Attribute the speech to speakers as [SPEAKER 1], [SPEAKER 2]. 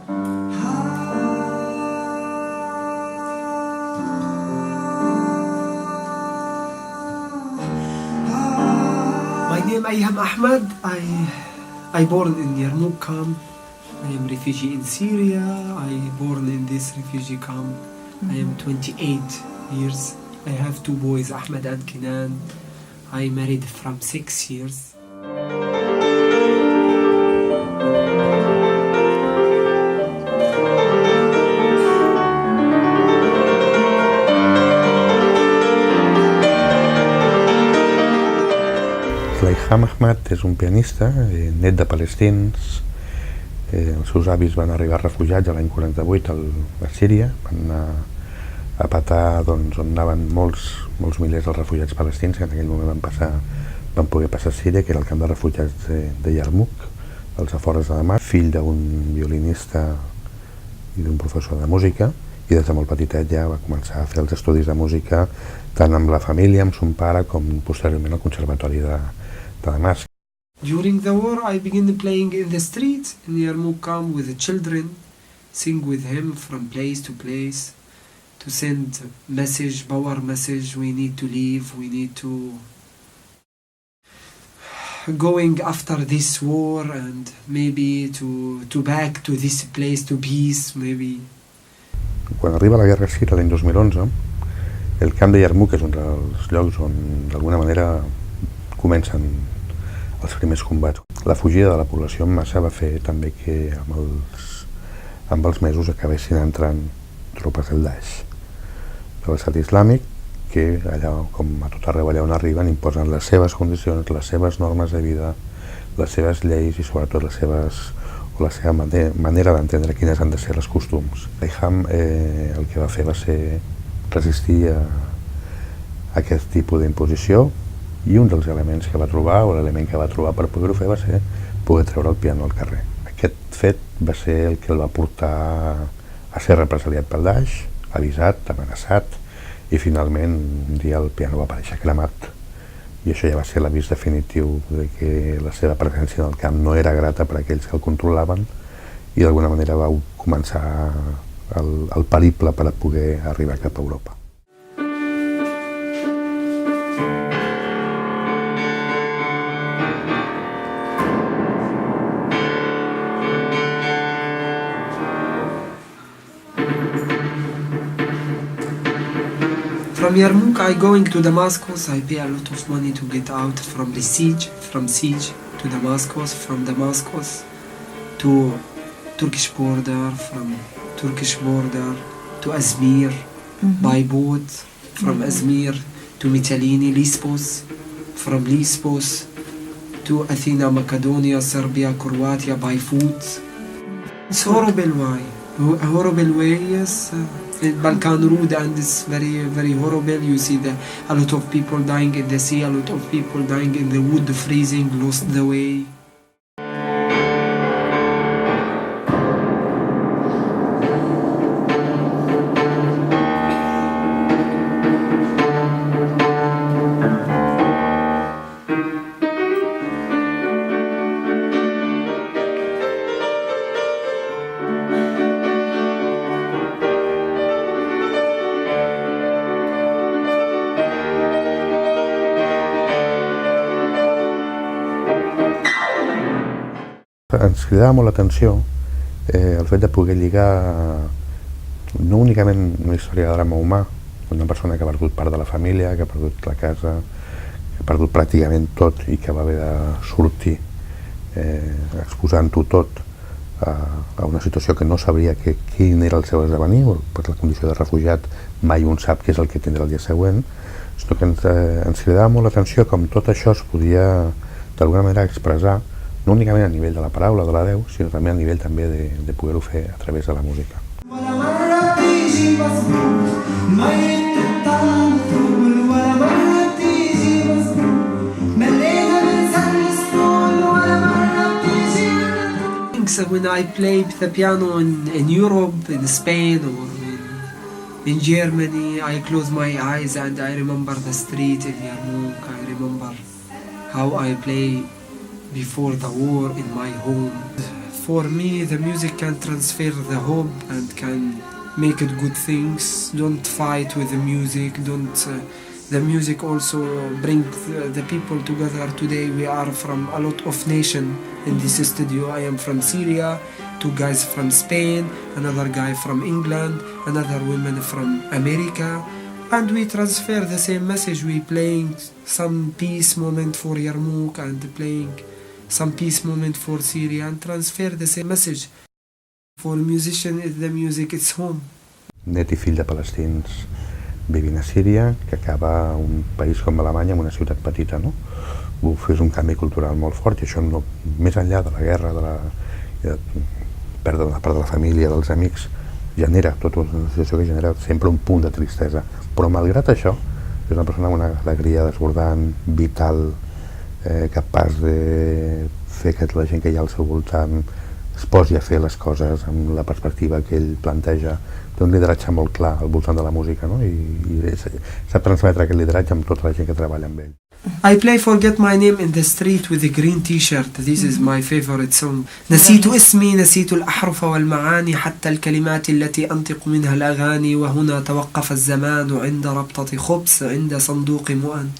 [SPEAKER 1] My name Ayham Ahmed. I born in Yarmouk camp. I am refugee in Syria. I born in this refugee camp. I am 28 years. I have two boys, Ahmed and Kenan. I married from 6 years.
[SPEAKER 2] Ayham Ahmed és un pianista, net de palestins. Els seus avis van arribar refugiats l'any 48 a Síria, van anar a petar on anaven molts milers de refugiats palestins, que en aquell moment van poder passar a Síria, que era el camp de refugiats de Yarmouk, als afores de Damasc, fill d'un violinista i d'un professor de música, i des de molt petitet ja va començar a fer els estudis de música tant amb la família, amb son pare, com posteriorment al Conservatori de Damasc.
[SPEAKER 1] During the war, I began playing in the streets in Yarmouk camp with the children, sing with him from place to place, to send message, power message, we need to leave, we need to going after this war and maybe to back to this place, to peace, maybe.
[SPEAKER 2] Quan arriba la guerra síria l'any 2011, el camp de Yarmouk és un dels llocs on d'alguna manera comencen els primers combats. La fugida de la població en massa va fer també que amb els mesos acabessin entrant tropes del Daesh, de l'estat islàmic, que allà, com a tot arreu allà on arriben, imposen les seves condicions, les seves normes de vida, les seves lleis i sobretot la seva manera d'entendre quines han de ser els costums. Ayham el que va fer va ser resistir a aquest tipus d'imposició, i un dels elements que va trobar, o l'element que va trobar per poder-ho fer, va ser poder treure el piano al carrer. Aquest fet va ser el que el va portar a ser represaliat pel Daesh, avisat, amenaçat, i finalment un dia el piano va aparèixer cremat, i això ja va ser l'avís definitiu de que la seva presència en el camp no era grata per a aquells que el controlaven, i d'alguna manera va començar el periple per a poder arribar cap a Europa.
[SPEAKER 1] From Yarmouk, I going to Damascus. I pay a lot of money to get out from the siege, to Damascus, from Damascus to Turkish border, from Turkish border to Izmir, by boat, from Izmir to Mytilene, Lesbos, from Lesbos to Athena, Macedonia, Serbia, Croatia, by foot. It's horrible way. A horrible way, yes. Balkan route, and it's very, very horrible. You see a lot of people dying in the sea, a lot of people dying in the wood, freezing, lost the way.
[SPEAKER 2] Ens cridava molt l'atenció el fet de poder lligar no únicament una història de drama humà, una persona que ha perdut part de la família, que ha perdut la casa, que ha perdut pràcticament tot i que va haver de sortir exposant-ho tot a una situació que no sabria quin era el seu esdevenir, per la condició de refugiat mai un sap què és el que tindrà el dia següent, sinó que ens cridava molt l'atenció com tot això es podia d'alguna manera expressar no únicament a nivell de la paraula, de la veu, sinó també a nivell també de poder-ho fer a través de la música.
[SPEAKER 1] When I play the piano in Europe, in Spain, or in Germany, I close my eyes and I remember the street in Yarmouk. I remember how I play before the war in my home. For me, the music can transfer the hope and can make it good things. Don't fight with the music. Don't. The music also bring the people together. Today we are from a lot of nation in this studio. I am from Syria, two guys from Spain, another guy from England, another woman from America, and we transfer the same message. We playing some peace moment for Yarmouk and playing some peace moment for Syria and transfer the same message. For musician, the music is home.
[SPEAKER 2] Net i fill de palestins vivint a Síria, que acaba un país com Alemanya amb una ciutat petita, no? Uf, és un canvi cultural molt fort i això no, més enllà de la guerra, de perdre una part de la família, dels amics, genera tota una situació que genera sempre un punt de tristesa. Però malgrat això, és una persona amb una alegria desbordant, vital, capaç de fer que la gent que hi ha al seu voltant es posi a fer les coses amb la perspectiva que ell planteja. Té un lideratge molt clar al voltant de la música, no? I sap transmetre aquest lideratge amb tota la gent que treballa amb ell.
[SPEAKER 1] I play Forget My Name in the Street with a green t-shirt. This is my favorite song. نسيت اسمي، نسيت الأحرف والمعاني، حتى الكلمات التي أنطق منها الأغاني، وهنا توقف الزمان عند ربطة خبز عند صندوق مؤن.